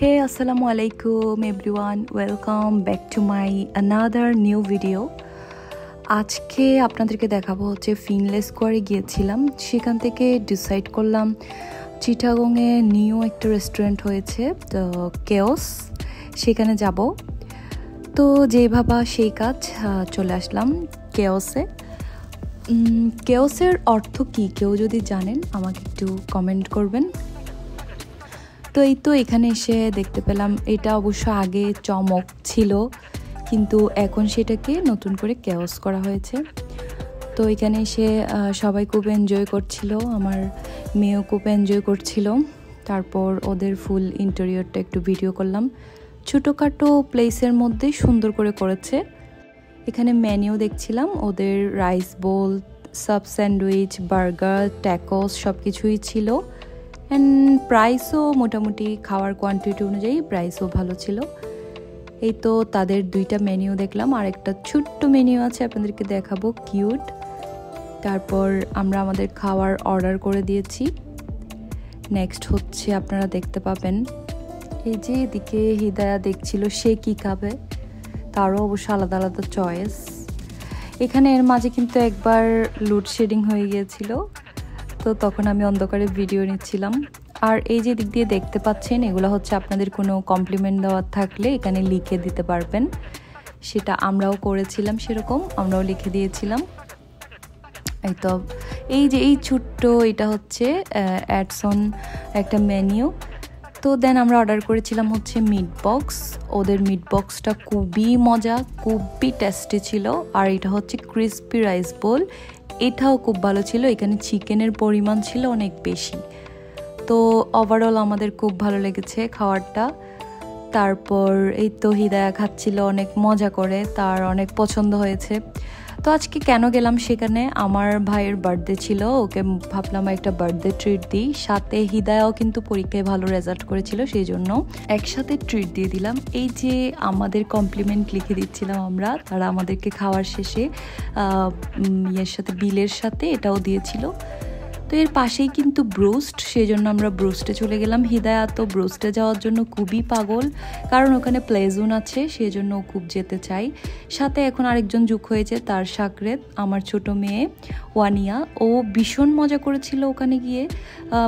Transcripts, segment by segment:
Hey, assalamu alaikum everyone, welcome back to my another new video. আজকে আপনাদেরকে দেখাবো হচ্ছে ফিনলে স্কোয়ারে গিয়েছিলাম, সেখান থেকে ডিসাইড করলাম চিটাগংয়ে নিউ একটা রেস্টুরেন্ট হয়েছে কেওস, সেখানে যাব। তো যেই ভাবা সেই কাজ, চলে আসলাম কেওসে। কেওসের অর্থ কি কেউ যদি জানেন আমাকে একটু কমেন্ট করবেন। তো এই তো এখানে এসে দেখতে পেলাম, এটা অবশ্য আগে চমক ছিল কিন্তু এখন সেটাকে নতুন করে কেওস করা হয়েছে। তো এখানে এসে সবাই খুব এনজয় করছিল, আমার মেয়েও খুব এনজয় করছিল। তারপর ওদের ফুল ইন্টেরিয়রটা একটু ভিডিও করলাম। ছোটোখাটো প্লেসের মধ্যে সুন্দর করে করেছে। এখানে মেনিউ দেখছিলাম, ওদের rice bowl, sub sandwich, burger, tacos সব কিছুই ছিল। অ্যান্ড প্রাইসও মোটামুটি খাওয়ার কোয়ান্টিটি অনুযায়ী প্রাইসও ভালো ছিল। এই তো তাদের দুইটা মেনিউ দেখলাম, আর একটা ছোট্ট মেনিউ আছে আপনাদেরকে দেখাবো, কিউট। তারপর আমরা আমাদের খাওয়ার অর্ডার করে দিয়েছি। নেক্সট হচ্ছে আপনারা দেখতে পাবেন, এই যে এদিকে হিদায়া দেখছিল সে কি খাবে, তারও অবশ্য আলাদা আলাদা চয়েস। এখানে এর মাঝে কিন্তু একবার লোডশেডিং হয়ে গিয়েছিল, তো তখন আমি অন্ধকারে ভিডিও নিচ্ছিলাম। আর এই যে দিক দিয়ে দেখতে পাচ্ছেন, এগুলো হচ্ছে আপনাদের কোনো কমপ্লিমেন্ট দেওয়ার থাকলে এখানে লিখে দিতে পারবেন। সেটা আমরাও করেছিলাম, সেরকম আমরাও লিখে দিয়েছিলাম। এই তো এই যে এই ছোট্ট এটা হচ্ছে অ্যাডসন একটা মেনিউ। তো দেন আমরা অর্ডার করেছিলাম হচ্ছে মিট বক্স। ওদের মিট বক্সটা খুবই মজা, খুবই টেস্টি ছিল। আর এটা হচ্ছে ক্রিসপি রাইস বোল, এটাও খুব ভালো ছিল। এখানে চিকেনের পরিমাণ ছিল অনেক বেশি। তো ওভারঅল আমাদের খুব ভালো লেগেছে খাবারটা। তারপর এই তো হিদায়া খাচ্ছিল অনেক মজা করে, তার অনেক পছন্দ হয়েছে। তো আজকে কেন গেলাম সেখানে, আমার ভাইয়ের বার্থডে ছিল, ওকে ভাবলাম একটা বার্থডে ট্রিট দিই। সাথে হিদায়াও কিন্তু পরীক্ষায় ভালো রেজাল্ট করেছিল, সেই জন্য একসাথে ট্রিট দিয়ে দিলাম। এই যে আমাদের কমপ্লিমেন্ট লিখে দিচ্ছিলাম আমরা, তারা আমাদেরকে খাওয়ার শেষে ইয়ের সাথে বিলের সাথে এটাও দিয়েছিল। তো এর পাশেই কিন্তু ব্রোস্ট, সেই জন্য আমরা ব্রোস্টে চলে গেলাম। হিদায়া তো ব্রোস্টে যাওয়ার জন্য খুবই পাগল, কারণ ওখানে প্লে জোন আছে, সেই জন্য ও খুব যেতে চাই। সাথে এখন আরেকজন যুগ হয়েছে, তার সাকরেত, আমার ছোট মেয়ে ওয়ানিয়া। ও ভীষণ মজা করেছিল ওখানে গিয়ে,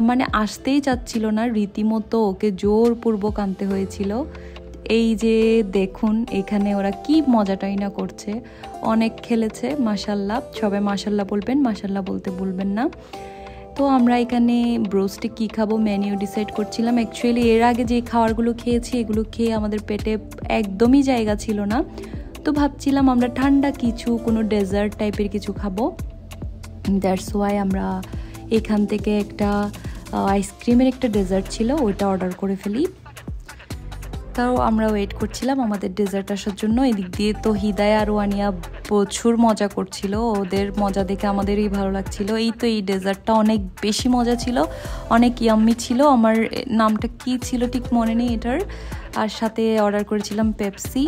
মানে আসতেই চাচ্ছিল না, রীতিমতো ওকে জোরপূর্বক আনতে হয়েছিল। এই যে দেখুন এখানে ওরা কি মজাটাই না করছে, অনেক খেলেছে। মাশাল্লাহ, সবাই মাশাল্লাহ বলবেন, মাশাল্লাহ বলতে ভুলবেন না। তো আমরা এখানে ব্রোস্টে কী খাবো মেনিউ ডিসাইড করছিলাম। অ্যাকচুয়ালি এর আগে যে খাবারগুলো খেয়েছি এগুলো খেয়ে আমাদের পেটে একদমই জায়গা ছিল না, তো ভাবছিলাম আমরা ঠান্ডা কিছু, কোনো ডেজার্ট টাইপের কিছু খাবো। দ্যাটস ওয়াই আমরা এখান থেকে একটা আইসক্রিমের একটা ডেজার্ট ছিল, ওইটা অর্ডার করে ফেলি। তাও আমরা ওয়েট করছিলাম আমাদের ডেজার্ট আসার জন্য। এদিক দিয়ে তো হিদায়া আর ওয়ানিয়া প্রচুর মজা করছিল, ওদের মজা দেখে আমাদেরই ভালো লাগছিল। এই তো এই ডেজার্টটা অনেক বেশি মজা ছিল, অনেক ইয়াম্মি ছিল। আমার নামটা কি ছিল ঠিক মনে নেই এটার। আর সাথে অর্ডার করেছিলাম পেপসি।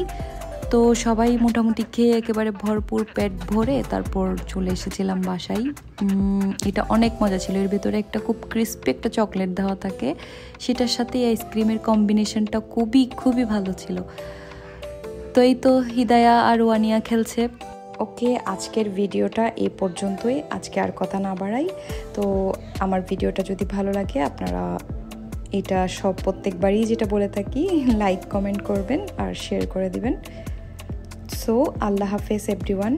তো সবাই মোটামুটি খেয়ে একেবারে ভরপুর পেট ভরে তারপর চলে এসেছিলাম বাসায়। এটা অনেক মজা ছিল। এর ভেতরে একটা খুব ক্রিস্পি একটা চকলেট দেওয়া থাকে, সেটার সাথে আইসক্রিমের কম্বিনেশনটা খুবই খুবই ভালো ছিল। তো এই তো হিদায়া আর ওয়ানিয়া খেলছে। ওকে, আজকের ভিডিওটা এই পর্যন্তই, আজকে আর কথা না বাড়াই। তো আমার ভিডিওটা যদি ভালো লাগে আপনারা এটা সব প্রত্যেকবারই যেটা বলে থাকি, লাইক কমেন্ট করবেন আর শেয়ার করে দিবেন। সো আল্লাহ হাফেজ এভরিওয়ান।